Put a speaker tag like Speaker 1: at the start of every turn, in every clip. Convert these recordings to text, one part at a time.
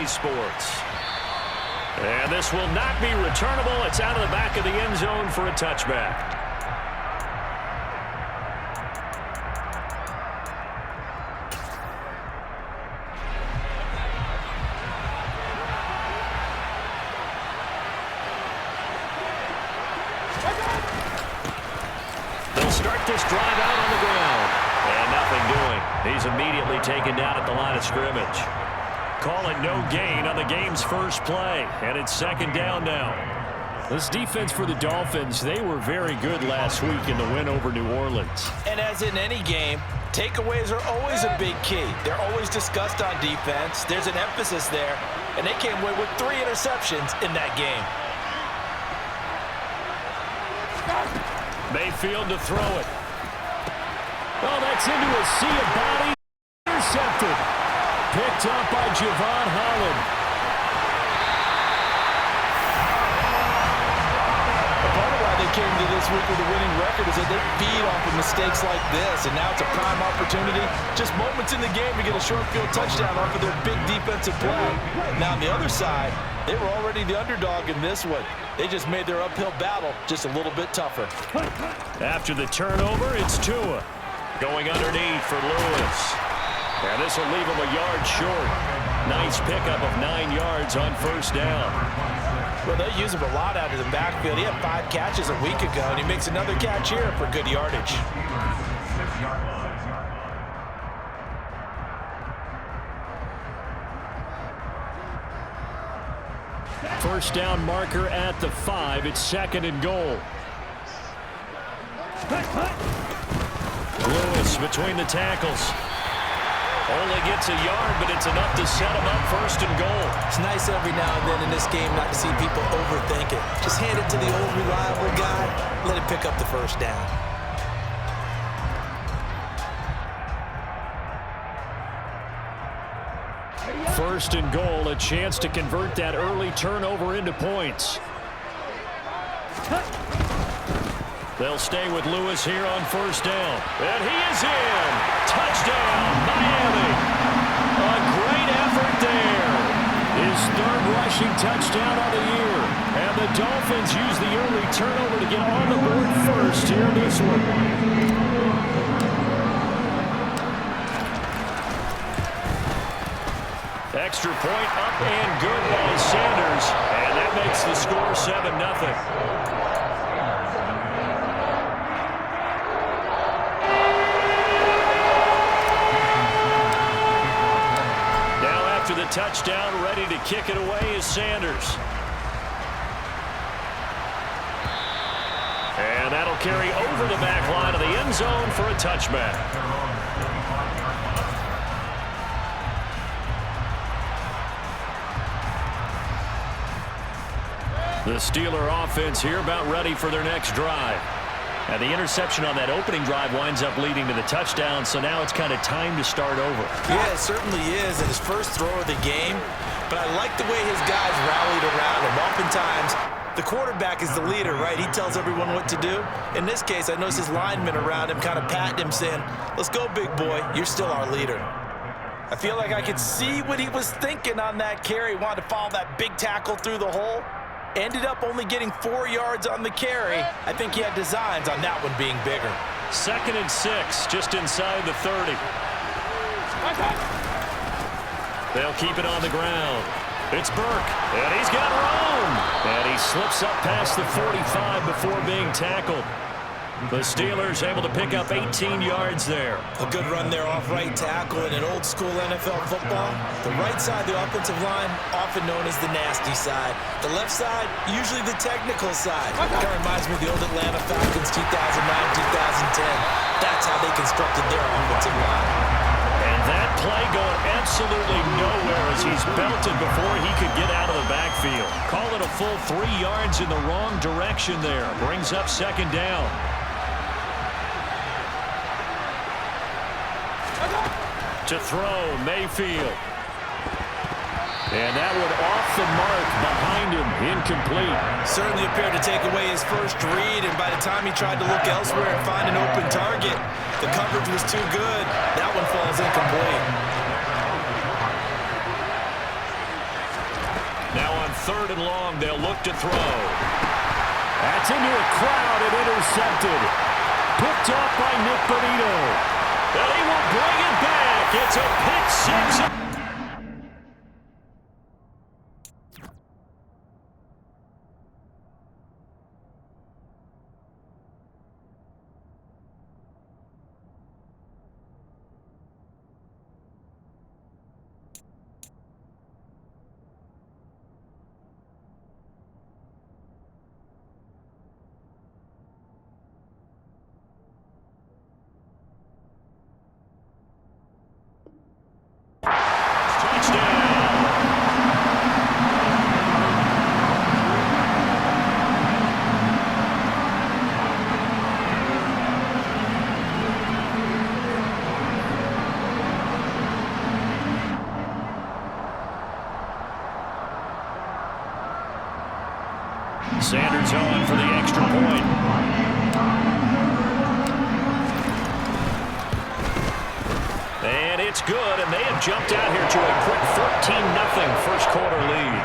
Speaker 1: Sports. And this will not be returnable. It's out of the back of the end zone for a touchback. They'll start this drive out on the ground. And nothing doing. He's immediately taken down at the line of scrimmage. Call it no gain on the game's first play. And it's second down now.
Speaker 2: This defense for the Dolphins, they were very good last week in the win over New Orleans.
Speaker 3: And as in any game, takeaways are always a big key. They're always discussed on defense. There's an emphasis there. And they came away with 3 interceptions in that game.
Speaker 2: Mayfield to throw it. Oh, that's into a sea of bodies. Intercepted. Picked up by Javon Holland.
Speaker 3: Part of why they came to this week with a winning record is that they feed off of mistakes like this, and now it's a prime opportunity. Just moments in the game to get a short field touchdown off of their big defensive play. Now on the other side, they were already the underdog in this one. They just made their uphill battle just a little bit tougher.
Speaker 1: After the turnover, it's Tua going underneath for Lewis. And this will leave him a yard short. Nice pickup of 9 yards on first down.
Speaker 3: Well, they use him a lot out of the backfield. He had 5 catches a week ago, and he makes another catch here for good yardage.
Speaker 2: First down marker at the 5. It's second and goal.
Speaker 1: Lewis between the tackles. Only gets a yard, but it's enough to set him up first and goal.
Speaker 3: It's nice every now and then in this game not to see people overthink it. Just hand it to the old reliable guy. Let him pick up the first down.
Speaker 2: First and goal, a chance to convert that early turnover into points.
Speaker 1: They'll stay with Lewis here on first down. And he is in. Touchdown, Miami. A great effort there.
Speaker 2: His 3rd rushing touchdown of the year. And the Dolphins use the early turnover to get on the board first here in this one.
Speaker 1: Extra point up and good by Sanders. And that makes the score 7-0. The touchdown, ready to kick it away is Sanders. And that'll carry over the back line of the end zone for a touchback. The Steeler offense here about ready for their next drive. And the interception on that opening drive winds up leading to the touchdown, so now it's kind of time to start over.
Speaker 3: Yeah, it certainly is, and his first throw of the game. But I like the way his guys rallied around him. Oftentimes, the quarterback is the leader, right? He tells everyone what to do. In this case, I noticed his linemen around him kind of patting him, saying, "Let's go, big boy. You're still our leader." I feel like I could see what he was thinking on that carry. Wanted to follow that big tackle through the hole. Ended up only getting 4 yards on the carry. I think he had designs on that one being bigger.
Speaker 1: 2nd and 6, just inside the 30. They'll keep it on the ground. It's Burke, and he's got room. And he slips up past the 45 before being tackled. The Steelers able to pick up 18 yards there.
Speaker 3: A good run there off right tackle in an old-school NFL football. The right side of the offensive line, often known as the nasty side. The left side, usually the technical side. Kind of reminds me of the old Atlanta Falcons 2009-2010. That's how they constructed their offensive line.
Speaker 1: And that play going absolutely nowhere as he's belted before he could get out of the backfield. Call it a full 3 yards in the wrong direction there. Brings up second down. To throw, Mayfield. And that one off the mark behind him, incomplete.
Speaker 3: Certainly appeared to take away his first read, and by the time he tried to look elsewhere and find an open target, the coverage was too good. That one falls incomplete.
Speaker 1: 3rd and long. They'll look to throw.
Speaker 2: That's into a crowd and intercepted. Picked off by Nick Bonito.
Speaker 1: And he will bring it back. It's a pick six. Sanders on for the extra point. And it's good, and they have jumped out here to a quick 14-0 first quarter lead.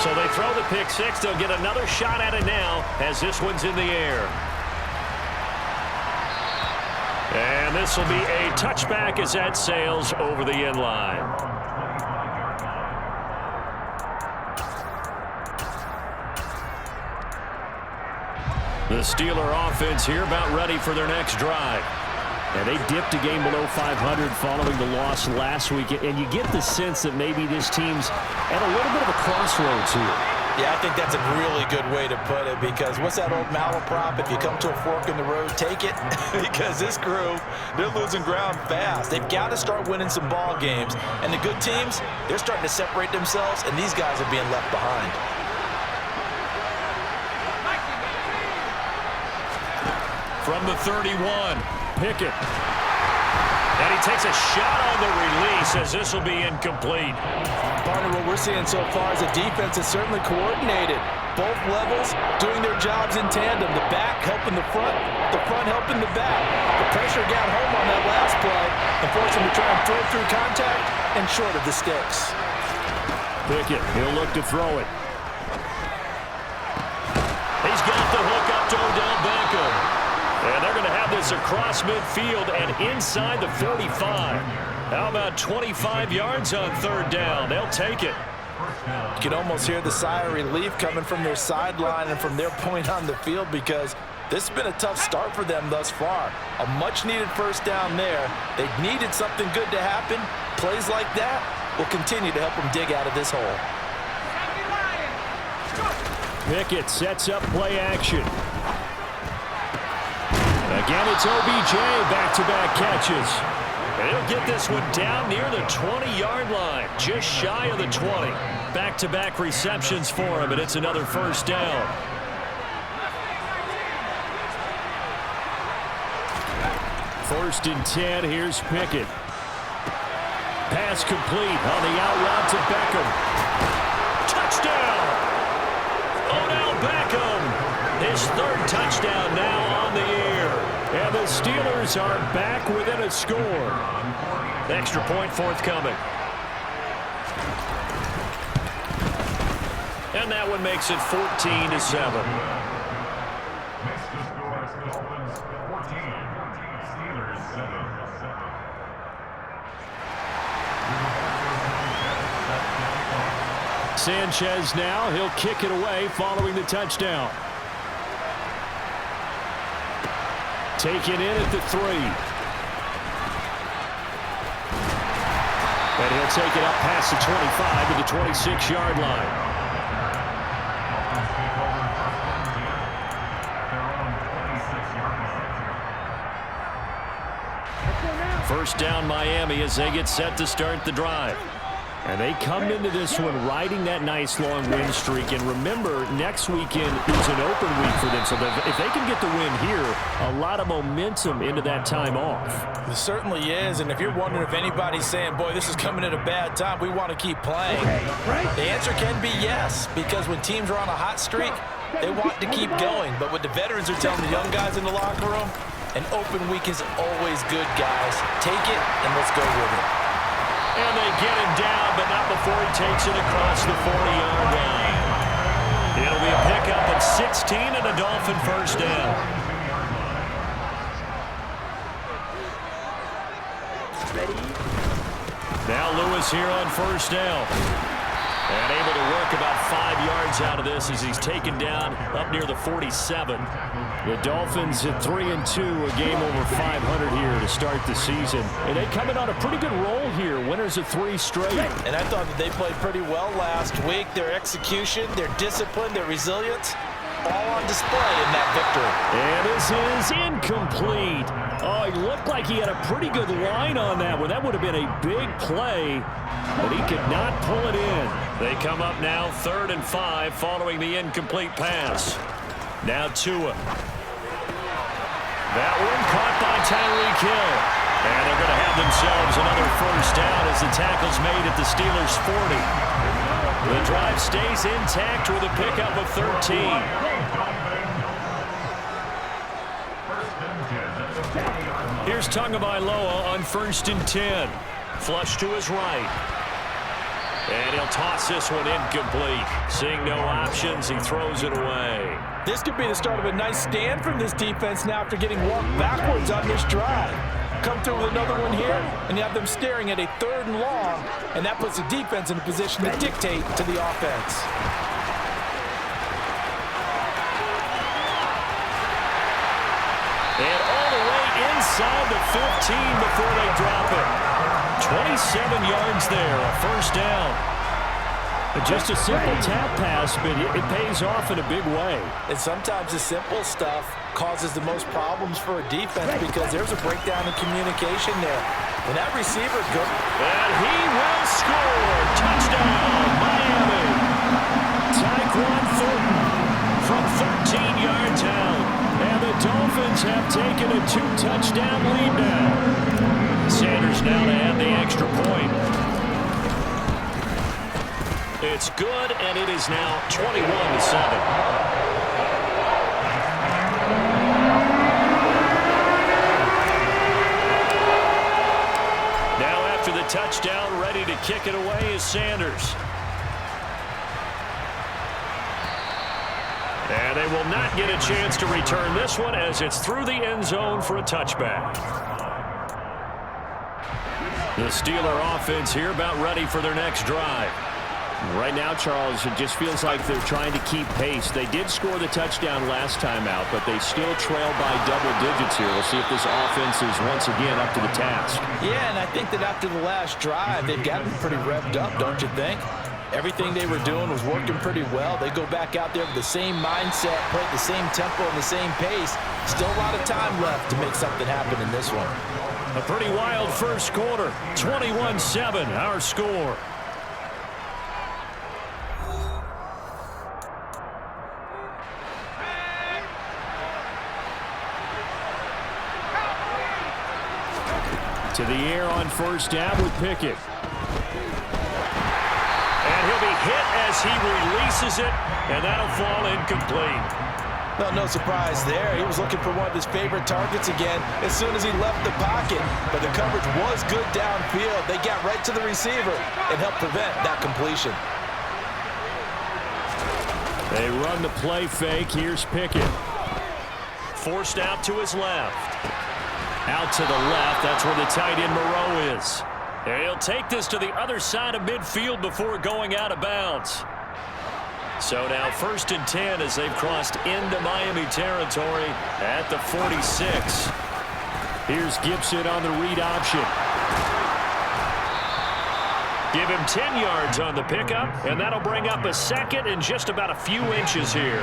Speaker 1: So they throw the pick six. They'll get another shot at it now as this one's in the air. And this will be a touchback as that sails over the end line. The Steeler offense here about ready for their next drive.
Speaker 2: And they dipped a game below 500 following the loss last week. And you get the sense that maybe this team's at a little bit of a crossroads here.
Speaker 3: Yeah, I think that's a really good way to put it, because what's that old malaprop? If you come to a fork in the road, take it. Because this crew, they're losing ground fast. They've got to start winning some ball games. And the good teams, they're starting to separate themselves, and these guys are being left behind.
Speaker 1: From the 31, Pickett. And he takes a shot on the release as this will be incomplete.
Speaker 3: Partner, what we're seeing so far is a defense that's certainly coordinated. Both levels doing their jobs in tandem. The back helping the front helping the back. The pressure got home on that last play and forced him to try and throw through contact and short of the sticks.
Speaker 2: Pickett, he'll look to throw it.
Speaker 1: He's got the hook up to Odell Beckham. And they're going to have this across midfield and inside the 45. How about 25 yards on 3rd down? They'll take it.
Speaker 3: You can almost hear the sigh of relief coming from their sideline and from their point on the field, because this has been a tough start for them thus far. A much-needed first down there. They needed something good to happen. Plays like that will continue to help them dig out of this hole.
Speaker 2: Pickett sets up play action. Again, it's OBJ, back-to-back catches.
Speaker 1: And he'll get this one down near the 20-yard line, just shy of the 20. Back-to-back receptions for him, and it's another first down.
Speaker 2: First and 10, here's Pickett. Pass complete on the out route to Beckham.
Speaker 1: Touchdown! Odell Beckham, his 3rd touchdown now on the year.
Speaker 2: And the Steelers are back within a score.
Speaker 1: Extra point forthcoming. And that one makes it 14-7.
Speaker 2: Sanchez now, he'll kick it away following the touchdown. Taken in at the 3. And he'll take it up past the 25 to the 26-yard line.
Speaker 1: First down Miami as they get set to start the drive.
Speaker 2: And they come into this one riding that nice long win streak. And remember, next weekend is an open week for them. So if they can get the win here, a lot of momentum into that time off.
Speaker 3: It certainly is. And if you're wondering if anybody's saying, boy, this is coming at a bad time, we want to keep playing. The answer can be yes, because when teams are on a hot streak, they want to keep going. But what the veterans are telling the young guys in the locker room, An open week is always good, guys. Take it, and let's go with it.
Speaker 1: And they get him down, but not before he takes it across the 40-yard line. It'll be a pickup of 16 and a Dolphin first down. Now Lewis here on first down. And able to work about 5 yards out of this as he's taken down up near the 47.
Speaker 2: The Dolphins at 3-2, a game over 500 here to start the season. And they come in on a pretty good roll here, winners of 3 straight.
Speaker 3: And I thought that they played pretty well last week. Their execution, their discipline, their resilience, all on display in that victory.
Speaker 2: And this is incomplete. Oh, he looked like he had a pretty good line on that one. That would have been a big play, but he could not pull it in.
Speaker 1: They come up now 3rd and 5 following the incomplete pass. Now Tua. That one caught by Tyreek Hill. And they're going to have themselves another first down as the tackle's made at the Steelers' 40. The drive stays intact with a pickup of 13. Here's Tagovailoa on 1st and 10. Flush to his right. And he'll toss this one incomplete. Seeing no options, he throws it away.
Speaker 3: This could be the start of a nice stand from this defense now after getting walked backwards on this drive. Come through with another one here, and you have them staring at a 3rd and long, and that puts the defense in a position to dictate to the offense.
Speaker 1: And all the way inside the 15 before they drop it. 27 yards there, a first down.
Speaker 2: Just a simple tap pass, but it pays off in a big way.
Speaker 3: And sometimes the simple stuff causes the most problems for a defense because there's a breakdown in communication there. And that receiver goes.
Speaker 1: And he will score. Touchdown, Miami. Tyquan Thornton from 13 yards out. And the Dolphins have taken a 2-touchdown lead now. Sanders now to add the extra point. It's good, and it is now 21-7. Now after the touchdown, ready to kick it away is Sanders. And they will not get a chance to return this one as it's through the end zone for a touchback. The Steeler offense here about ready for their next drive.
Speaker 2: Right now, Charles, it just feels like they're trying to keep pace. They did score the touchdown last time out, but they still trail by double digits here. We'll see if this offense is once again up to the task.
Speaker 3: Yeah, and I think that after the last drive, they've got them pretty revved up, don't you think? Everything they were doing was working pretty well. They go back out there with the same mindset, play at the same tempo and the same pace. Still a lot of time left to make something happen in this one.
Speaker 1: A pretty wild first quarter. 21-7, our score.
Speaker 2: To the air on first down with Pickett.
Speaker 1: And he'll be hit as he releases it, and that'll fall incomplete.
Speaker 3: No surprise there. He was looking for one of his favorite targets again as soon as he left the pocket. But the coverage was good downfield. They got right to the receiver and helped prevent that completion.
Speaker 2: They run the play fake. Here's Pickett.
Speaker 1: Forced out to his left. Out to the left. That's where the tight end Moreau is. And he'll take this to the other side of midfield before going out of bounds. So now 1st and 10 as they've crossed into Miami territory at the 46.
Speaker 2: Here's Gibson on the read option.
Speaker 1: Give him 10 yards on the pickup, and that'll bring up a 2nd and just about a few inches here.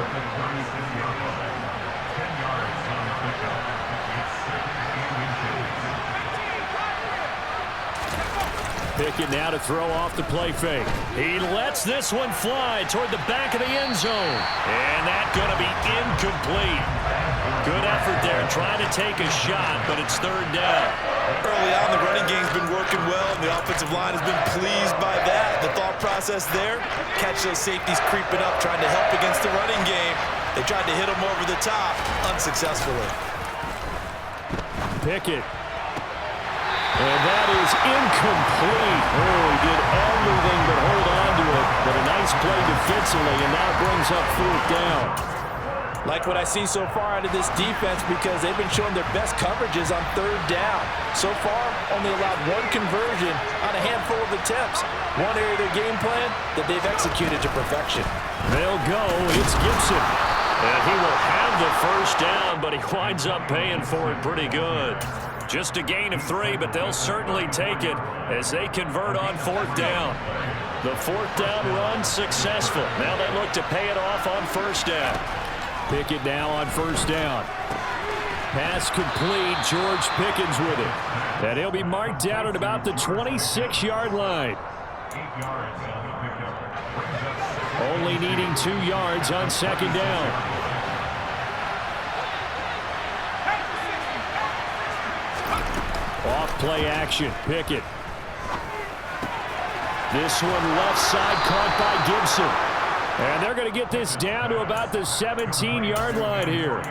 Speaker 2: Pickett now to throw off the play fake.
Speaker 1: He lets this one fly toward the back of the end zone. And that's going to be incomplete. Good effort there trying to take a shot, but it's 3rd down.
Speaker 3: Early on, the running game's been working well, and the offensive line has been pleased by that. The thought process there, catch those safeties creeping up, trying to help against the running game. They tried to hit them over the top, unsuccessfully.
Speaker 2: Pickett. And that is incomplete. Oh, he did everything but hold on to it. But a nice play defensively, and now brings up 4th down.
Speaker 3: Like what I see so far out of this defense because they've been showing their best coverages on 3rd down. So far, only allowed 1 conversion on a handful of attempts. One area of their game plan that they've executed to perfection.
Speaker 2: They'll go. It's Gibson.
Speaker 1: And he will have the 1st down, but he winds up paying for it pretty good. Just a gain of 3, but they'll certainly take it as they convert on 4th down. The 4th down run successful. Now they look to pay it off on 1st down.
Speaker 2: Pickett now on 1st down. Pass complete. George Pickens with it. And he'll be marked down at about the 26-yard line. Only needing 2 yards on 2nd down. Off play action. Pickett. This one left side caught by Gibson. And they're going to get this down to about the 17-yard line here.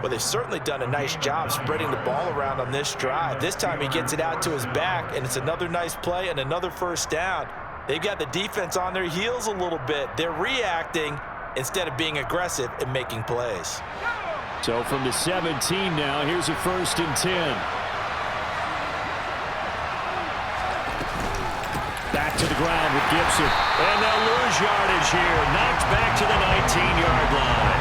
Speaker 3: Well, they've certainly done a nice job spreading the ball around on this drive. This time he gets it out to his back, and it's another nice play and another 1st down. They've got the defense on their heels a little bit. They're reacting instead of being aggressive and making plays.
Speaker 2: So from the 17 now, here's a 1st and 10. Back to the ground with Gibson.
Speaker 1: And they'll lose yardage here. Knocked back to the 19-yard line.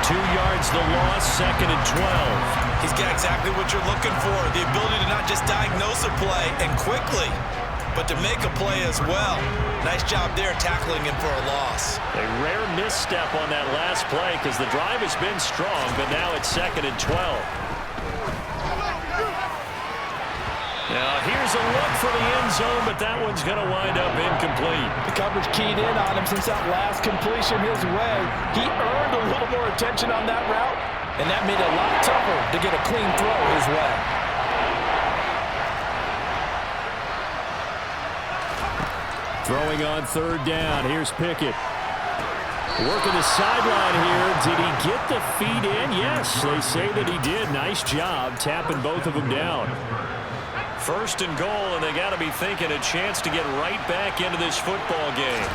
Speaker 1: 2 yards the loss, 2nd and 12.
Speaker 3: He's got exactly what you're looking for. The ability to not just diagnose a play and quickly, but to make a play as well. Nice job there tackling him for a loss.
Speaker 1: A rare misstep on that last play because the drive has been strong, but now it's 2nd and 12. Now here's a look for the end zone, but that one's going to wind up incomplete.
Speaker 3: The coverage keyed in on him since that last completion his way. He earned a little more attention on that route, and that made it a lot tougher to get a clean throw his way.
Speaker 2: Throwing on 3rd down. Here's Pickett. Working the sideline here. Did he get the feet in? Yes, they say that he did. Nice job tapping both of them down.
Speaker 1: 1st and goal, and they got to be thinking a chance to get right back into this football game.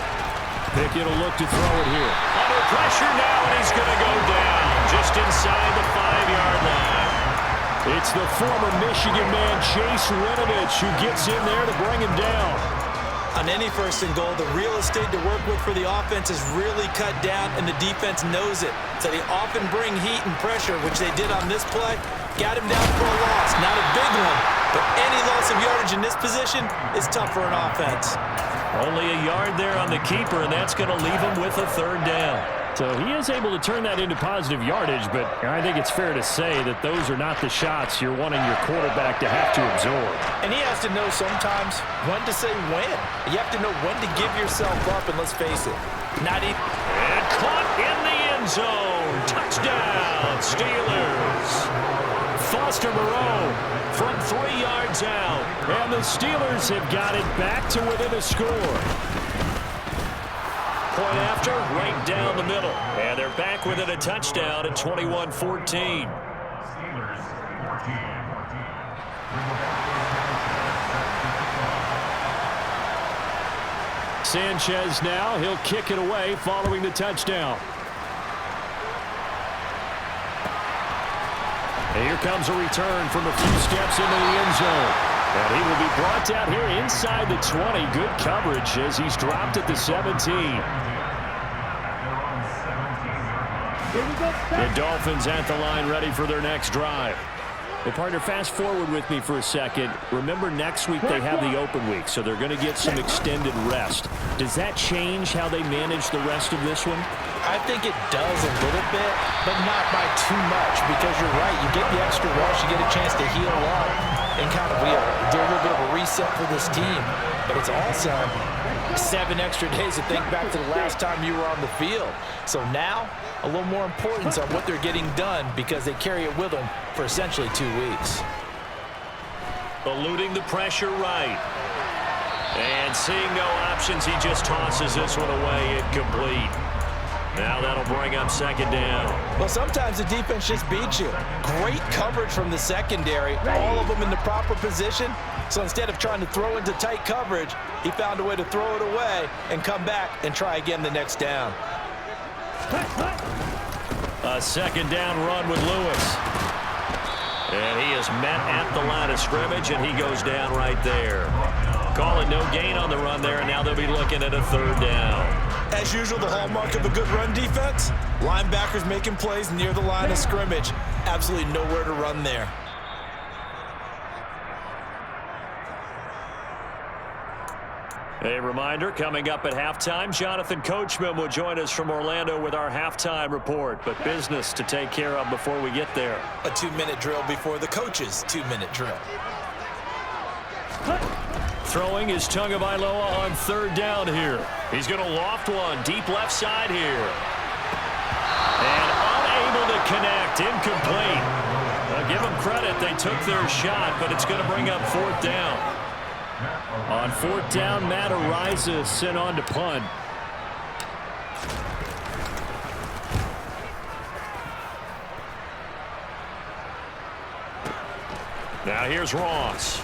Speaker 2: Pickett will look to throw it here.
Speaker 1: Under pressure now, and he's going to go down just inside the 5-yard line.
Speaker 2: It's the former Michigan man, Chase Winovich, who gets in there to bring him down.
Speaker 3: On any 1st and goal, the real estate to work with for the offense is really cut down, and the defense knows it. So they often bring heat and pressure, which they did on this play. Got him down for a loss. Not a big one, but any loss of yardage in this position is tough for an offense.
Speaker 1: Only a yard there on the keeper, and that's going to leave him with a 3rd down.
Speaker 2: So he is able to turn that into positive yardage, but I think it's fair to say that those are not the shots you're wanting your quarterback to have to absorb.
Speaker 3: And he has to know sometimes when to say when. You have to know when to give yourself up, and let's face it, not even.
Speaker 1: And caught in the end zone. Touchdown, Steelers.
Speaker 2: Foster Moreau from 3 yards out. And the Steelers have got it back to within a score.
Speaker 1: Point after, right down the middle. And they're back within a touchdown at 21-14.
Speaker 2: Sanchez now, he'll kick it away following the touchdown. And here comes a return from a few steps into the end zone. And he will be brought down here inside the 20. Good coverage as he's dropped at the 17. The Dolphins at the line ready for their next drive. Well, partner, fast forward with me for a second. Remember, next week they have the open week, so they're going to get some extended rest. Does that change how they manage the rest of this one?
Speaker 3: I think it does a little bit, but not by too much, because you're right. You get the extra rest, you get a chance to heal up and kind of do a little bit of a reset for this team. But it's also 7 extra days to think back to the last time you were on the field. So now, a little more importance on what they're getting done because they carry it with them for essentially 2 weeks.
Speaker 1: Eluding the pressure right. And seeing no options, he just tosses this one away incomplete. Now that'll bring up second down.
Speaker 3: Well, sometimes the defense just beats you. Great coverage from the secondary, all of them in the proper position. So instead of trying to throw into tight coverage, he found a way to throw it away and come back and try again the next down.
Speaker 1: A second down run with Lewis. And he is met at the line of scrimmage, and he goes down right there. Calling no gain on the run there, and now they'll be looking at a third down.
Speaker 3: As usual, the hallmark of a good run defense, linebackers making plays near the line of scrimmage. Absolutely nowhere to run there.
Speaker 1: A reminder, coming up at halftime, Jonathan Coachman will join us from Orlando with our halftime report, but business to take care of before we get there.
Speaker 3: A 2-minute drill before the coach's 2-minute drill.
Speaker 1: Throwing is Tagovailoa on third down here. He's going to loft one deep left side here. And unable to connect, incomplete. Give them credit, they took their shot, but it's going to bring up fourth down.
Speaker 2: On fourth down, Matt Araiza sent on to punt.
Speaker 1: Now here's Ross.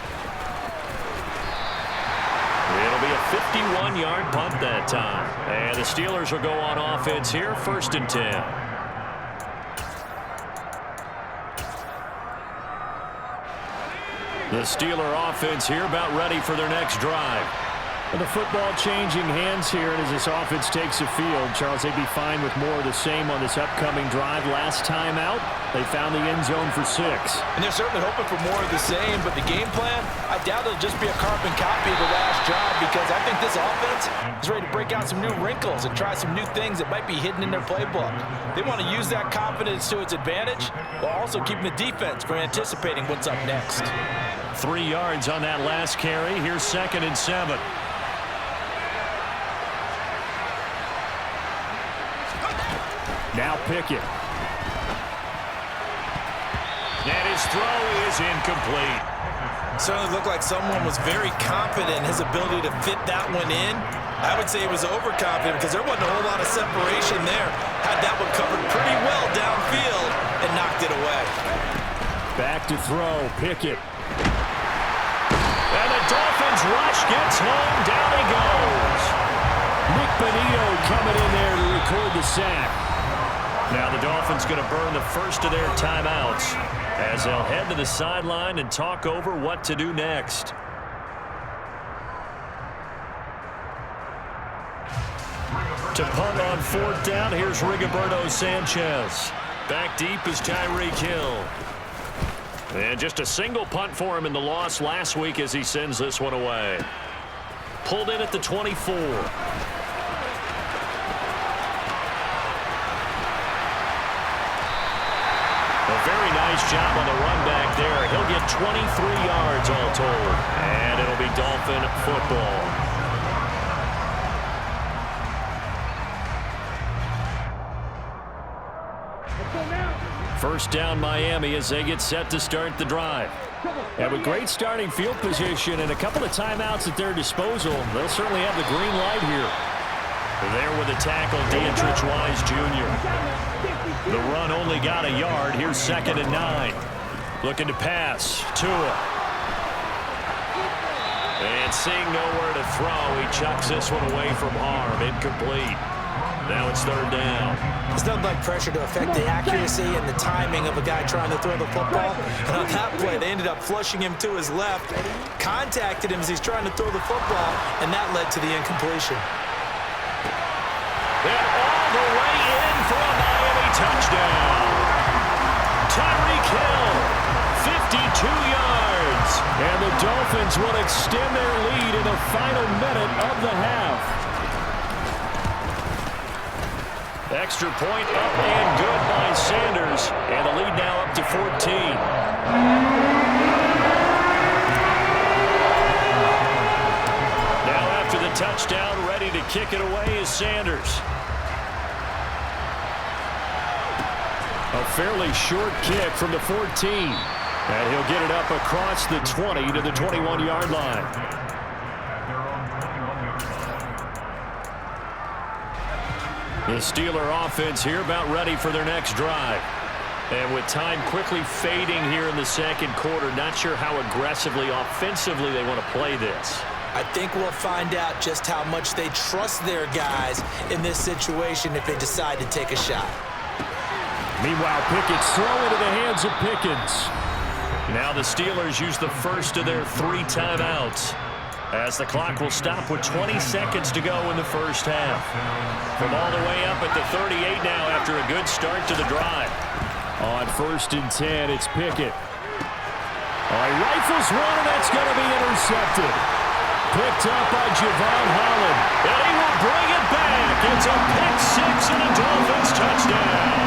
Speaker 1: It'll be a 51-yard punt that time. And the Steelers will go on offense here, 1st and 10. The Steeler offense here about ready for their next drive.
Speaker 2: And the football changing hands here, and as this offense takes the field, Charles, they'd be fine with more of the same on this upcoming drive. Last time out, they found the end zone for 6.
Speaker 3: And they're certainly hoping for more of the same, but the game plan, I doubt it'll just be a carbon copy of the last drive, because I think this offense is ready to break out some new wrinkles and try some new things that might be hidden in their playbook. They want to use that confidence to its advantage, while also keeping the defense from anticipating what's up next.
Speaker 1: 3 yards on that last carry. Here's 2nd and 7.
Speaker 2: Now Pickett.
Speaker 1: And his throw is incomplete.
Speaker 3: Certainly looked like someone was very confident in his ability to fit that one in. I would say he was overconfident because there wasn't a whole lot of separation there. Had that one covered pretty well downfield and knocked it away.
Speaker 2: Back to throw, Pickett.
Speaker 1: And the Dolphins rush gets home. Down he goes.
Speaker 2: Nick Benito coming in there to record the sack.
Speaker 1: Now the Dolphins going to burn the first of their timeouts as they'll head to the sideline and talk over what to do next. To punt on fourth down, here's Rigoberto Sanchez. Back deep is Tyreek Hill. And just a single punt for him in the loss last week as he sends this one away. Pulled in at the 24. A very nice job on the run back there. He'll get 23 yards all told. And it'll be Dolphin football. First down Miami as they get set to start the drive.
Speaker 2: And with great starting field position and a couple of timeouts at their disposal, they'll certainly have the green light here.
Speaker 1: There with the tackle, Dietrich Wise Jr. The run only got a yard. Here's 2nd and 9. Looking to pass. Tua. And seeing nowhere to throw, he chucks this one away from arm. Incomplete. Now it's 3rd down.
Speaker 3: It's nothing like pressure to affect the accuracy and the timing of a guy trying to throw the football. And on that play, they ended up flushing him to his left, contacted him as he's trying to throw the football, and that led to the incompletion.
Speaker 1: And all the way in for a Miami touchdown. Tyreek Hill, 52 yards.
Speaker 2: And the Dolphins will extend their lead in the final minute of the half.
Speaker 1: Extra point up and good by Sanders. And the lead now up to 14. Now after the touchdown, ready to kick it away is Sanders.
Speaker 2: A fairly short kick from the 14. And he'll get it up across the 20 to the 21-yard line.
Speaker 1: The Steeler offense here about ready for their next drive. And with time quickly fading here in the second quarter, not sure how aggressively, offensively they want to play this.
Speaker 3: I think we'll find out just how much they trust their guys in this situation if they decide to take a shot.
Speaker 2: Meanwhile, Pickett's throw into the hands of Pickens.
Speaker 1: Now the Steelers use the first of their 3 timeouts, as the clock will stop with 20 seconds to go in the first half. From all the way up at the 38 now after a good start to the drive.
Speaker 2: On 1st and 10, it's Pickett. He rifles one, and that's going to be intercepted. Picked up by Javon Holland.
Speaker 1: And he will bring it back. It's a pick-6 and a Dolphins touchdown.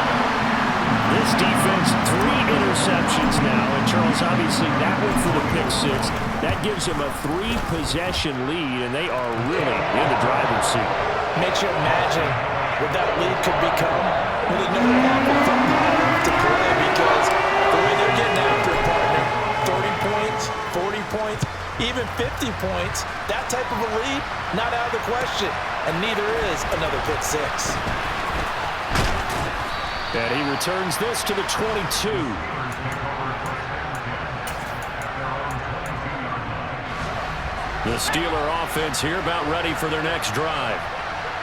Speaker 2: This defense, 3 interceptions now. And, Charles, obviously that one for the pick-6. That gives them a 3-possession lead, and they are really in the driver's seat.
Speaker 3: Makes you imagine what that lead could become with another half of football to play, because the way they're getting after it, partner, 30 points, 40 points, even 50 points, that type of a lead, not out of the question. And neither is another pick-6.
Speaker 2: And he returns this to the 22.
Speaker 1: The Steeler offense here about ready for their next drive.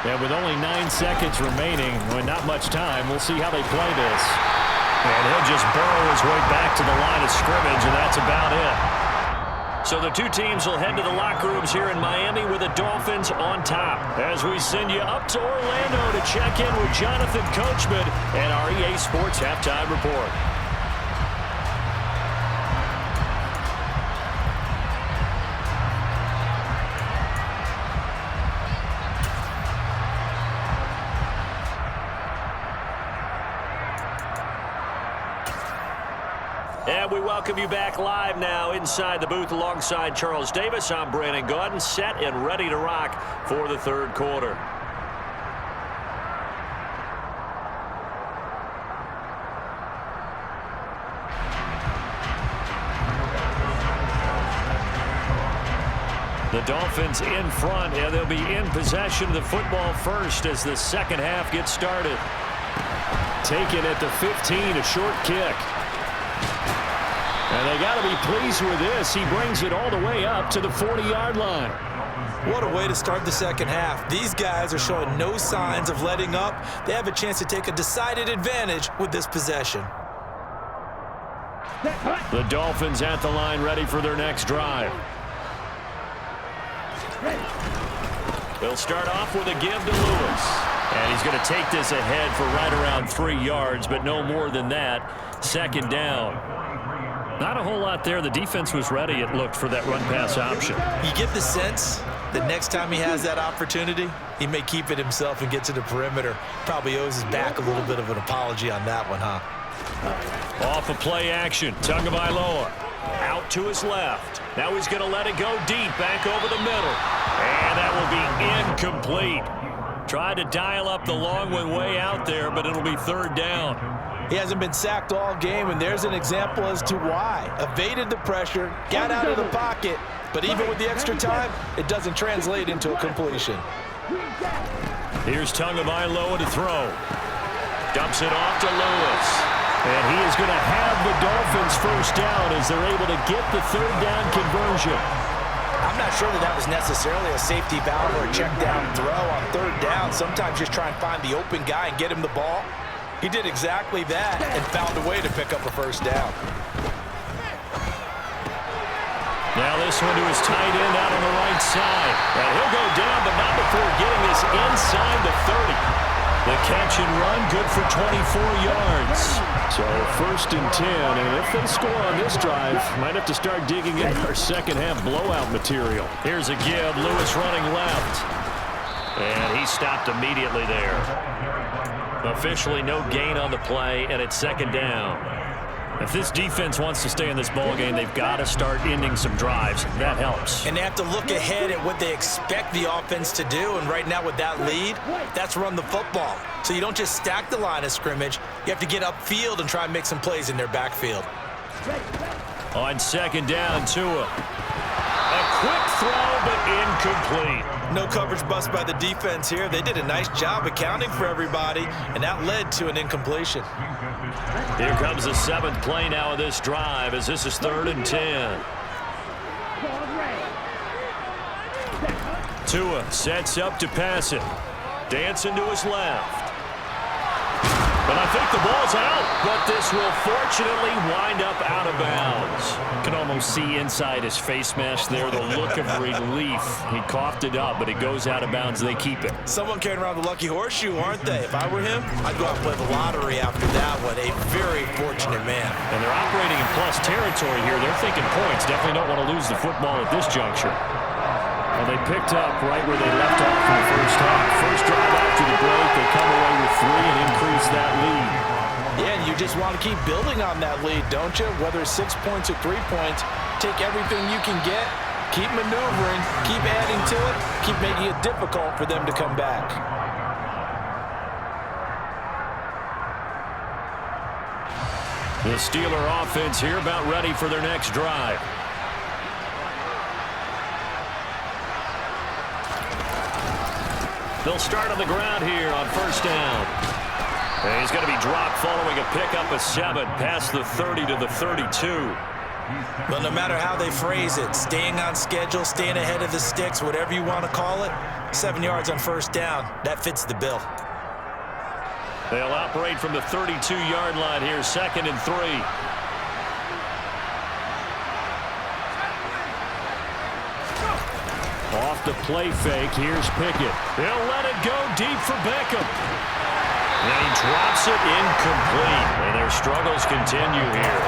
Speaker 2: And with only 9 seconds remaining, not much time, we'll see how they play this.
Speaker 1: And he'll just burrow his way back to the line of scrimmage, and that's about it. So the 2 teams will head to the locker rooms here in Miami with the Dolphins on top, as we send you up to Orlando to check in with Jonathan Coachman and our EA Sports Halftime Report. And we welcome you back live now inside the booth alongside Charles Davis. I'm Brandon Gaudin, set and ready to rock for the third quarter. The Dolphins in front, and they'll be in possession of the football first as the second half gets started.
Speaker 2: Taken at the 15, a short kick. And they got to be pleased with this. He brings it all the way up to the 40-yard line.
Speaker 3: What a way to start the second half. These guys are showing no signs of letting up. They have a chance to take a decided advantage with this possession.
Speaker 1: The Dolphins at the line ready for their next drive. They'll start off with a give to Lewis. And he's going to take this ahead for right around 3 yards, but no more than that. Second down. Not a whole lot there. The defense was ready, it looked, for that run-pass option.
Speaker 3: You get the sense that next time he has that opportunity, he may keep it himself and get to the perimeter. Probably owes his back a little bit of an apology on that one, huh?
Speaker 1: Off of play action, Tagovailoa out to his left. Now he's going to let it go deep, back over the middle. And that will be incomplete. Tried to dial up the long one way out there, but it'll be third down.
Speaker 3: He hasn't been sacked all game, and there's an example as to why. Evaded the pressure, got out of the pocket, but even with the extra time, it doesn't translate into a completion.
Speaker 1: Here's Tagovailoa to throw. Dumps it off to Lewis. And he is going to have the Dolphins first down as they're able to get the third down conversion.
Speaker 3: I'm not sure that was necessarily a safety valve or a check down throw on third down. Sometimes just try and find the open guy and get him the ball. He did exactly that and found a way to pick up a first down.
Speaker 1: Now this one to his tight end out on the right side. And he'll go down, but not before getting this inside the 30. The catch and run, good for 24 yards.
Speaker 2: So 1st and 10, and if they score on this drive, might have to start digging in our second half blowout material.
Speaker 1: Here's a give, Lewis running left. And he stopped immediately there. Officially no gain on the play, and it's second down. If this defense wants to stay in this ballgame, they've got to start ending some drives. That helps.
Speaker 3: And they have to look ahead at what they expect the offense to do. And right now with that lead, that's run the football. So you don't just stack the line of scrimmage. You have to get upfield and try and make some plays in their backfield.
Speaker 1: On second down, Tua. A quick throw, but incomplete.
Speaker 3: No coverage bust by the defense here. They did a nice job accounting for everybody, and that led to an incompletion.
Speaker 1: Here comes the 7th play now of this drive, as this is 3rd and 10. Tua sets up to pass it. Dancing to his left. But I think the ball's out, but this will fortunately wind up out of bounds.
Speaker 2: You can almost see inside his face mask there the look of relief. He coughed it up, but it goes out of bounds. They keep it.
Speaker 3: Someone carrying around the lucky horseshoe, aren't they? If I were him, I'd go out and play the lottery after that one. A very fortunate man.
Speaker 2: And they're operating in plus territory here. They're thinking points. Definitely don't want to lose the football at this juncture. Well, they picked up right where they left off in the first half. First drive after the break, they come away with 3 and increase that lead.
Speaker 3: Yeah, and you just want to keep building on that lead, don't you? Whether it's 6 points or 3 points, take everything you can get, keep maneuvering, keep adding to it, keep making it difficult for them to come back.
Speaker 1: The Steeler offense here about ready for their next drive. They'll start on the ground here on first down. And he's going to be dropped following a pickup of 7 past the 30 to the 32.
Speaker 3: Well, no matter how they phrase it, staying on schedule, staying ahead of the sticks, whatever you want to call it, 7 yards on first down, that fits the bill.
Speaker 1: They'll operate from the 32-yard line here, 2nd and 3.
Speaker 2: Off the play fake, here's Pickett.
Speaker 1: They'll let it go deep for Beckham. And he drops it incomplete. And their struggles continue here.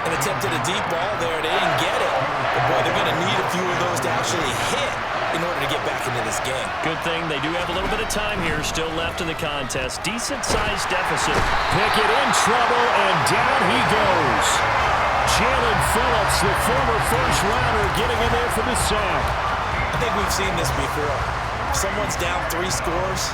Speaker 3: An attempt at a deep ball there. They didn't get it. But, boy, they're going to need a few of those to actually hit in order to get back into this game.
Speaker 1: Good thing they do have a little bit of time here still left in the contest. Decent-sized deficit.
Speaker 2: Pickett in trouble, and down he goes. Jalen Phillips, the former first-rounder, getting in there for the sack.
Speaker 3: I think we've seen this before. If someone's down 3 scores,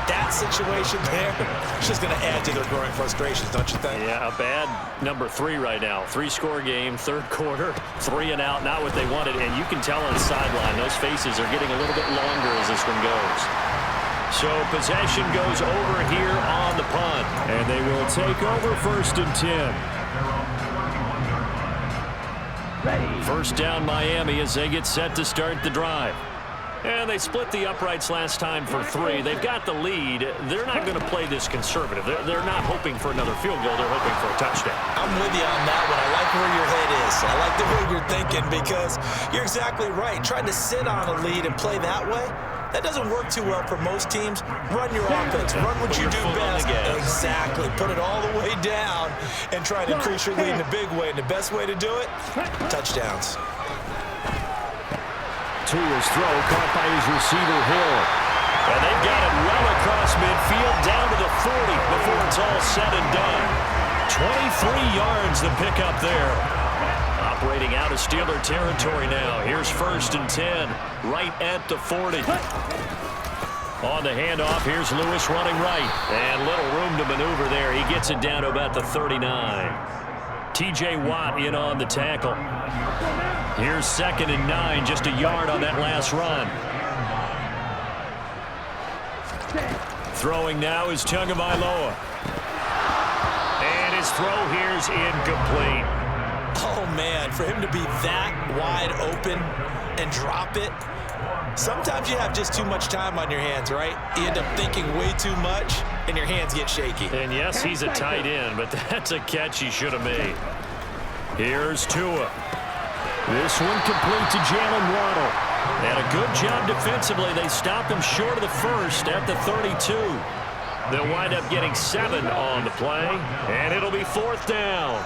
Speaker 3: that situation there is just going to add to their growing frustrations, don't you think?
Speaker 1: Yeah, a bad number 3 right now. 3-score game, 3rd quarter, 3 and out, not what they wanted. And you can tell on the sideline, those faces are getting a little bit longer as this one goes. So possession goes over here on the punt.
Speaker 2: And they will take over 1st and 10.
Speaker 1: First down Miami as they get set to start the drive. And they split the uprights last time for 3. They've got the lead. They're not going to play this conservative. They're not hoping for another field goal. They're hoping for a touchdown.
Speaker 3: I'm with you on that one. I like where your head is. I like the way you're thinking because you're exactly right. Trying to sit on a lead and play that way, that doesn't work too well for most teams. Run your offense. Run what you do best. Exactly. Put it all the way down and try to increase your lead in a big way. And the best way to do it, touchdowns.
Speaker 2: Tua's throw caught by his receiver, Hill.
Speaker 1: And they've got it well across midfield down to the 40 before it's all said and done. 23 yards the pickup there. Operating out of Steeler territory now. Here's 1st and 10, right at the 40. On the handoff, here's Lewis running right. And little room to maneuver there. He gets it down to about the 39. T.J. Watt in on the tackle. Here's 2nd and 9, just a yard on that last run. Throwing now is Tagovailoa. And his throw here's incomplete.
Speaker 3: Oh, man, for him to be that wide open and drop it, sometimes you have just too much time on your hands, right? You end up thinking way too much, and your hands get shaky.
Speaker 1: And yes, he's a tight end, but that's a catch he should have made. Here's Tua.
Speaker 2: This one complete to Jalen Waddle.
Speaker 1: And a good job defensively. They stop him short of the 1st at the 32. They'll wind up getting 7 on the play, and it'll be 4th down.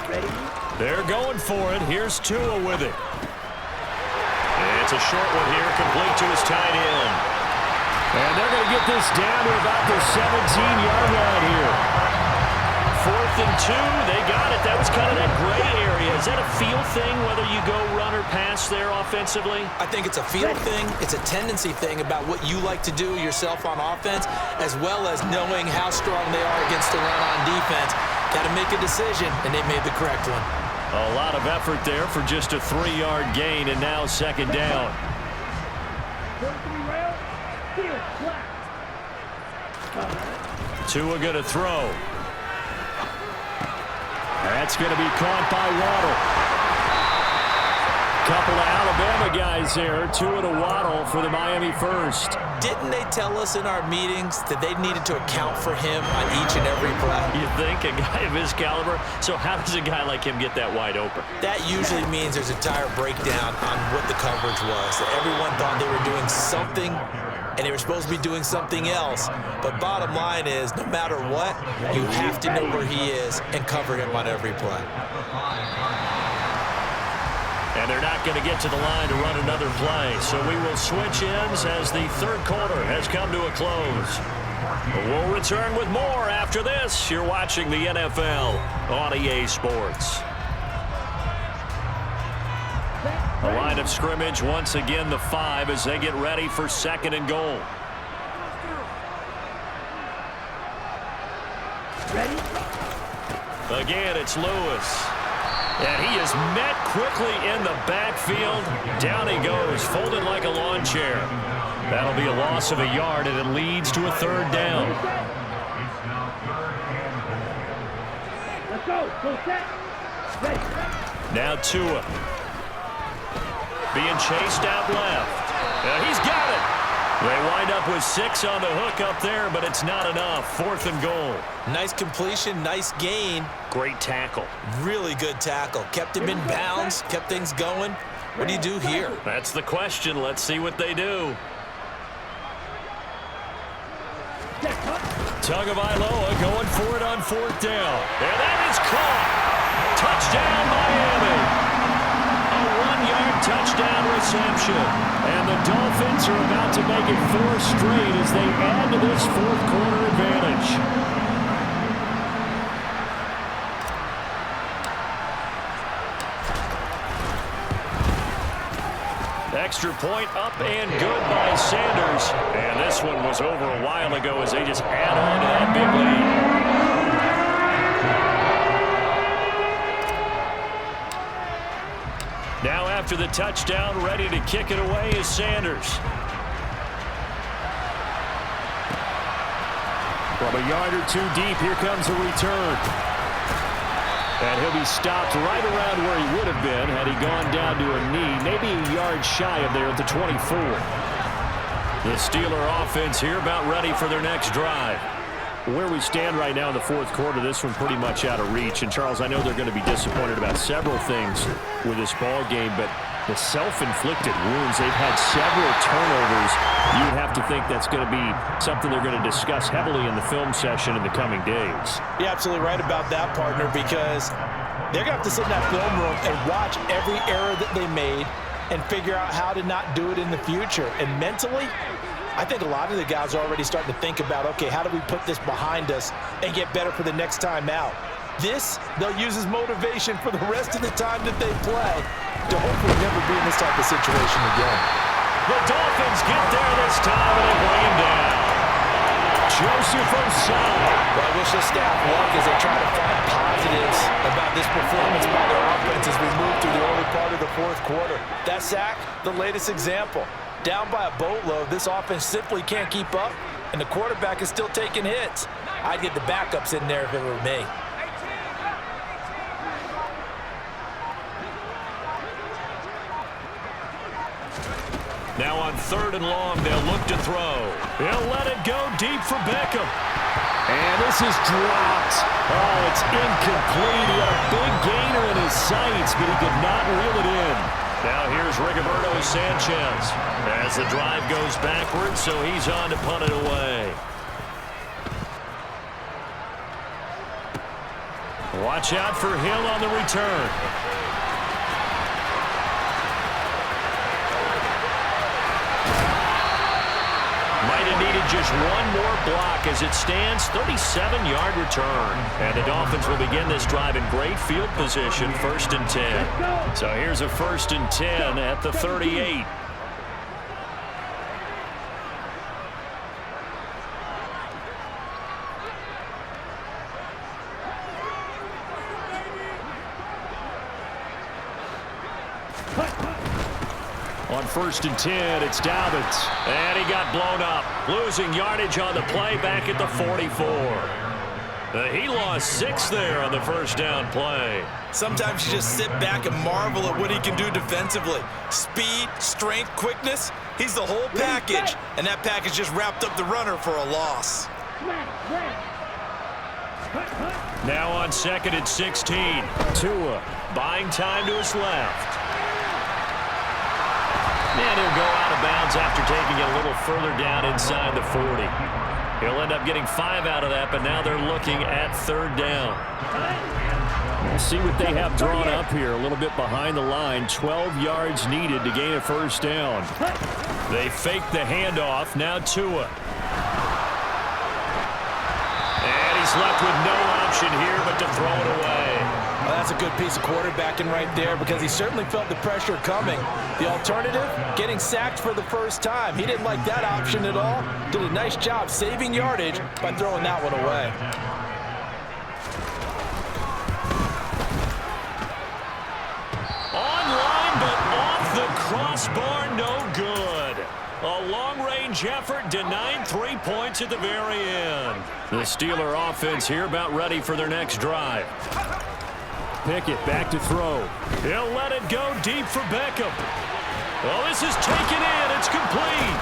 Speaker 4: Ready?
Speaker 1: They're going for it. Here's Tua with it. And it's a short one here, complete to his tight end.
Speaker 2: And they're going to get this down to about the 17-yard line here.
Speaker 1: 4th and 2, they got it. That was kind of that gray area. Is that a feel thing, whether you go run or pass there offensively?
Speaker 3: I think it's a feel thing. It's a tendency thing about what you like to do yourself on offense, as well as knowing how strong they are against the run on defense. Got to make a decision, and they made the correct one.
Speaker 2: A lot of effort there for just a 3-yard gain, and now second down. Tua going to throw. That's going to be caught by Waddle. Couple of Alabama guys there. Tua to Waddle for the Miami first.
Speaker 3: Didn't they tell us in our meetings that they needed to account for him on each and every play?
Speaker 2: You think? A guy of his caliber? So how does a guy like him get that wide open?
Speaker 3: That usually means there's a tire breakdown on what the coverage was. Everyone thought they were doing something, and they were supposed to be doing something else. But bottom line is, no matter what, you have to know where he is and cover him on every play.
Speaker 2: And they're not going to get to the line to run another play. So we will switch ends as the third quarter has come to a close. We'll return with more after this. You're watching the NFL on EA Sports. A line of scrimmage, once again the 5 as they get ready for second and goal. Again, it's Lewis. And he is met quickly in the backfield. Down he goes, folded like a lawn chair. That'll be a loss of a yard, and it leads to a third down.
Speaker 4: Let's go. Full set. Ready.
Speaker 2: Now Tua. Being chased out left. He's got it. They wind up with 6 on the hook up there, but it's not enough. Fourth and goal.
Speaker 3: Nice completion, nice gain.
Speaker 2: Great tackle.
Speaker 3: Really good tackle. Kept him in bounds, kept things going. What do you do here?
Speaker 2: That's the question. Let's see what they do. Tagovailoa going for it on fourth down. And that is caught. Touchdown, Miami. A 1-yard touchdown reception. And the Dolphins are about to make it 4 straight as they add to this fourth quarter advantage. Extra point up and good by Sanders. And this one was over a while ago as they just add on to that big lead. Now after the touchdown, ready to kick it away is Sanders. From a yard or 2 deep, here comes a return. And he'll be stopped right around where he would have been had he gone down to a knee, maybe a yard shy of there at the 24. The Steeler offense here about ready for their next drive. Where we stand right now in the fourth quarter, this one pretty much out of reach. And, Charles, I know they're going to be disappointed about several things with this ball game, but the self-inflicted wounds, they've had several turnovers. You would have to think that's going to be something they're going to discuss heavily in the film session in the coming days.
Speaker 3: You're absolutely right about that, partner, because they're going to have to sit in that film room and watch every error that they made and figure out how to not do it in the future. And mentally, I think a lot of the guys are already starting to think about, okay, how do we put this behind us and get better for the next time out? This, they'll use as motivation for the rest of the time that they play to hopefully never be in this type of situation again.
Speaker 2: The Dolphins get there this time and they bring him down. Joseph Osai.
Speaker 3: Well, I wish the staff luck as they try to find positives about this performance by their offense as we move through the early part of the fourth quarter. That sack, the latest example. Down by a boatload, this offense simply can't keep up, and the quarterback is still taking hits. I'd get the backups in there if it were me.
Speaker 2: Now on third and long, they'll look to throw. They'll let it go deep for Beckham. And this is dropped. Oh, it's incomplete. He had a big gainer in his sights, but he could not reel it in. Now here's Rigoberto Sanchez as the drive goes backwards, so he's on to punt it away. Watch out for Hill on the return. Might have needed just one more block as it stands, 37-yard return. And the Dolphins will begin this drive in great field position, 1st and 10. So here's a 1st and 10 at the 38. On 1st and 10, it's Dobbins.
Speaker 1: And he got blown up, losing yardage on the play back at the 44. He lost 6 there on the first down play.
Speaker 3: Sometimes you just sit back and marvel at what he can do defensively. Speed, strength, quickness. He's the whole package, and that package just wrapped up the runner for a loss.
Speaker 1: Now on 2nd and 16.
Speaker 2: Tua
Speaker 1: Buying time to his left. And he'll go out of bounds after taking it a little further down inside the 40. He'll end up getting 5 out of that, but now they're looking at 3rd down.
Speaker 2: We'll see what they have drawn up here. A little bit behind the line. 12 yards needed to gain a 1st down.
Speaker 1: They fake the handoff. Now Tua. And he's left with no option here but to throw it away.
Speaker 3: Well, that's a good piece of quarterbacking right there because he certainly felt the pressure coming. The alternative, getting sacked for the first time. He didn't like that option at all. Did a nice job saving yardage by throwing that one away.
Speaker 1: Online, but off the crossbar, no good. A long-range effort denied 3 points at the very end.
Speaker 2: The Steeler offense here about ready for their next drive. Pickett back to throw.
Speaker 1: He'll let it go deep for Beckham. Well, this is taken in. It's complete.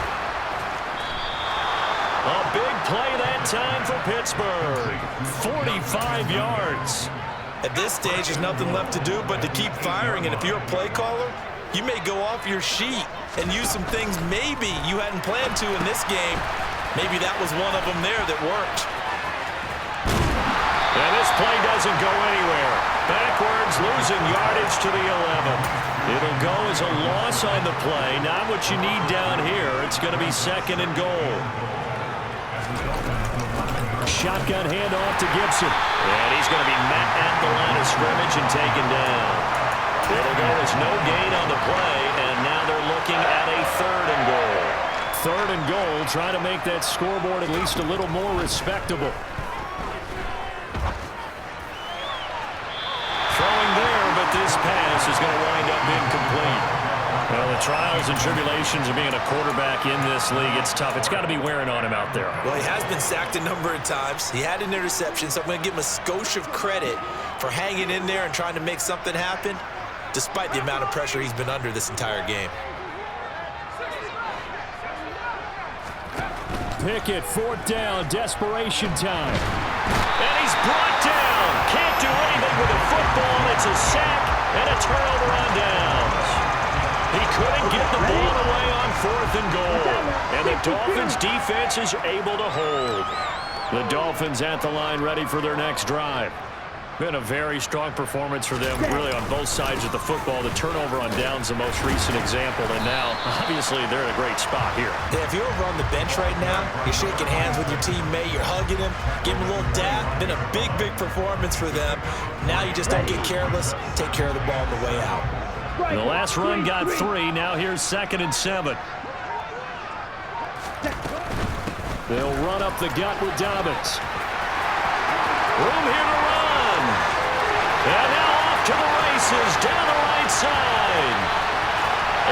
Speaker 1: A big play that time for Pittsburgh. 45 yards.
Speaker 3: At this stage, there's nothing left to do but to keep firing. And if you're a play caller, you may go off your sheet and use some things maybe you hadn't planned to in this game. Maybe that was one of them there that worked.
Speaker 1: And this play doesn't go anywhere. Backwards, losing yardage to the 11. It'll go as a loss on the play. Not what you need down here. It's going to be 2nd and goal.
Speaker 2: Shotgun handoff to Gibson.
Speaker 1: And he's going to be met at the line of scrimmage and taken down. It'll go as no gain on the play, and now they're looking at a 3rd and goal.
Speaker 2: 3rd and goal, trying to make that scoreboard at least a little more respectable.
Speaker 1: Throwing there, but this pass is going to wind up incomplete. Well, the trials and tribulations of being a quarterback in this league, it's tough. It's got to be wearing on him out there.
Speaker 3: Well, he has been sacked a number of times. He had an interception, so I'm going to give him a skosh of credit for hanging in there and trying to make something happen, despite the amount of pressure he's been under this entire game.
Speaker 2: Pickett, 4th down, desperation time.
Speaker 1: And he's brought down. Can't do anything with the football. It's a sack and a turnover on downs. He couldn't get the ball away on 4th and goal. And the Dolphins defense is able to hold.
Speaker 2: The Dolphins at the line ready for their next drive.
Speaker 1: Been a very strong performance for them, really, on both sides of the football. The turnover on downs, the most recent example, and now, obviously, they're in a great spot here.
Speaker 3: Yeah, if you're over on the bench right now, you're shaking hands with your teammate, you're hugging him, giving him a little dap. Been a big, big performance for them. Now you just don't get careless. Take care of the ball on the way out.
Speaker 1: The last run got 3. Now here's 2nd and 7.
Speaker 2: They'll run up the gut with Dobbins.
Speaker 1: Room here to run. And now off to the races down the right side.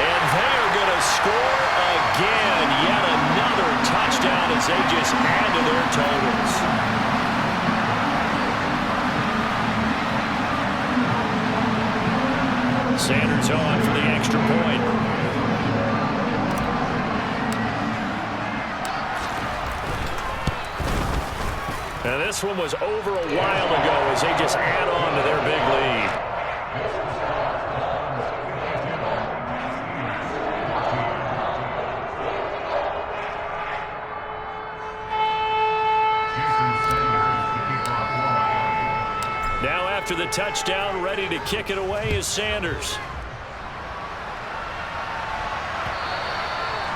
Speaker 1: And they're going to score again. Yet another touchdown as they just add to their totals. Sanders on for the extra point. And this one was over a while ago as they just add on to their big lead. Now after the touchdown, ready to kick it away is Sanders.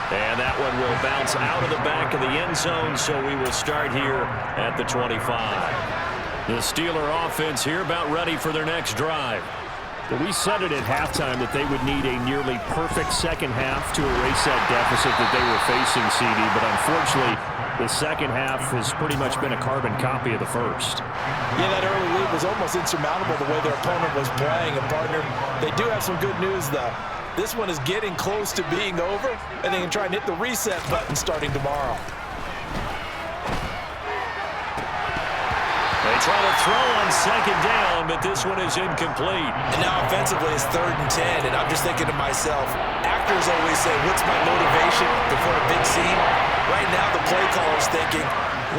Speaker 1: And that one will bounce out of the back of the end zone, so we will start here at the 25. The Steeler offense here about ready for their next drive.
Speaker 2: We said it at halftime that they would need a nearly perfect second half to erase that deficit that they were facing, CD, but unfortunately, the second half has pretty much been a carbon copy of the first.
Speaker 3: Yeah, that early lead was almost insurmountable the way their opponent was playing. And, partner, they do have some good news, though. This one is getting close to being over, and they can try and hit the reset button starting tomorrow.
Speaker 1: They try to throw on second down, but this one is incomplete.
Speaker 3: And now offensively it's 3rd and 10, and I'm just thinking to myself, actors always say, what's my motivation before a big scene? Right now the play caller's thinking,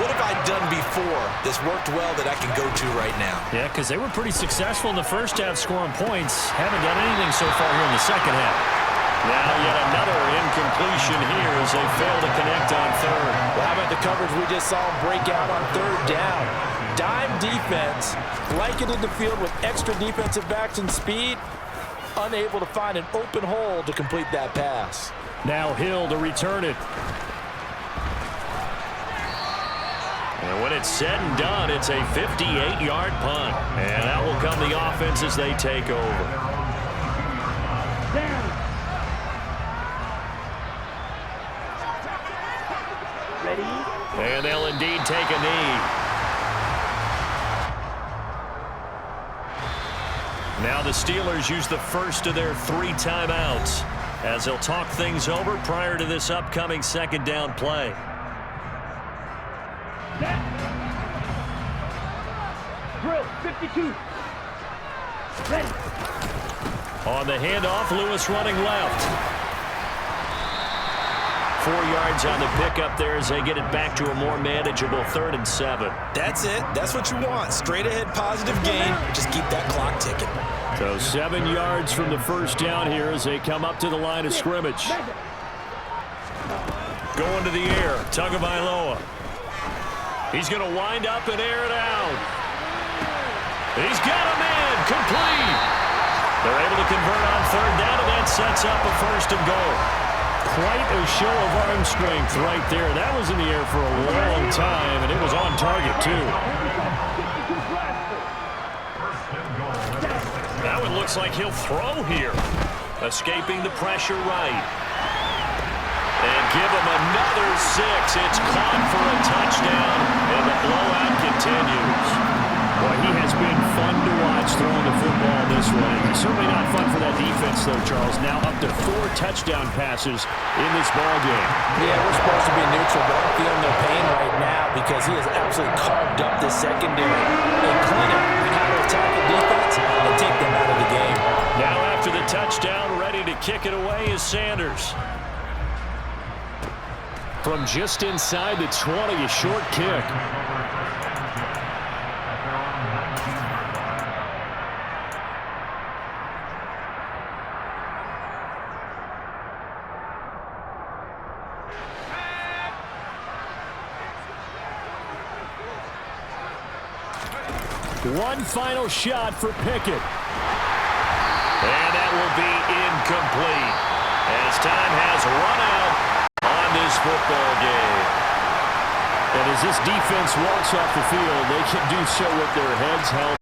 Speaker 3: what have I done before that's worked well that I can go to right now?
Speaker 2: Yeah, because they were pretty successful in the first half scoring points. Haven't done anything so far here in the second half.
Speaker 1: Now yet another incompletion here as they fail to connect on third.
Speaker 3: Well, how about the coverage we just saw them break out on 3rd down? Dime defense, blanketed the field with extra defensive backs and speed, unable to find an open hole to complete that pass.
Speaker 2: Now Hill to return it.
Speaker 1: And when it's said and done, it's a 58-yard punt. And that will come the offense as they take over.
Speaker 4: Down. Ready?
Speaker 1: And they'll indeed take a knee. Now the Steelers use the first of their 3 timeouts as they'll talk things over prior to this upcoming second down play.
Speaker 4: Drill, 52. Ready.
Speaker 1: On the handoff, Lewis running left. 4 yards on the pickup there as they get it back to a more manageable 3rd and 7.
Speaker 3: That's it. That's what you want. Straight ahead positive gain. Just keep that clock ticking.
Speaker 2: So 7 yards from the first down here as they come up to the line of scrimmage.
Speaker 1: Going to the air, Tagovailoa. He's going to wind up and air it out. He's got a man, complete. They're able to convert on 3rd down, and that sets up a 1st and goal.
Speaker 2: Quite a show of arm strength right there. That was in the air for a long time, and it was on target, too.
Speaker 1: That one looks like he'll throw here. Escaping the pressure right. And give him another 6. It's caught for a touchdown, and the blowout continues.
Speaker 2: Boy, he has been fun to watch throwing the football this one. It's certainly not fun for that defense, though, Charles. Now up to 4 touchdown passes in this ballgame.
Speaker 3: Yeah, we're supposed to be neutral, but I'm feeling no pain right now because he has absolutely carved up the secondary. A clinic on how to attack the defense and take them out of the game.
Speaker 1: Now after the touchdown, ready to kick it away is Sanders.
Speaker 2: From just inside the 20, a short kick. One final shot for Pickett.
Speaker 1: And that will be incomplete as time has run out on this football game.
Speaker 2: And as this defense walks off the field, they can do so with their heads held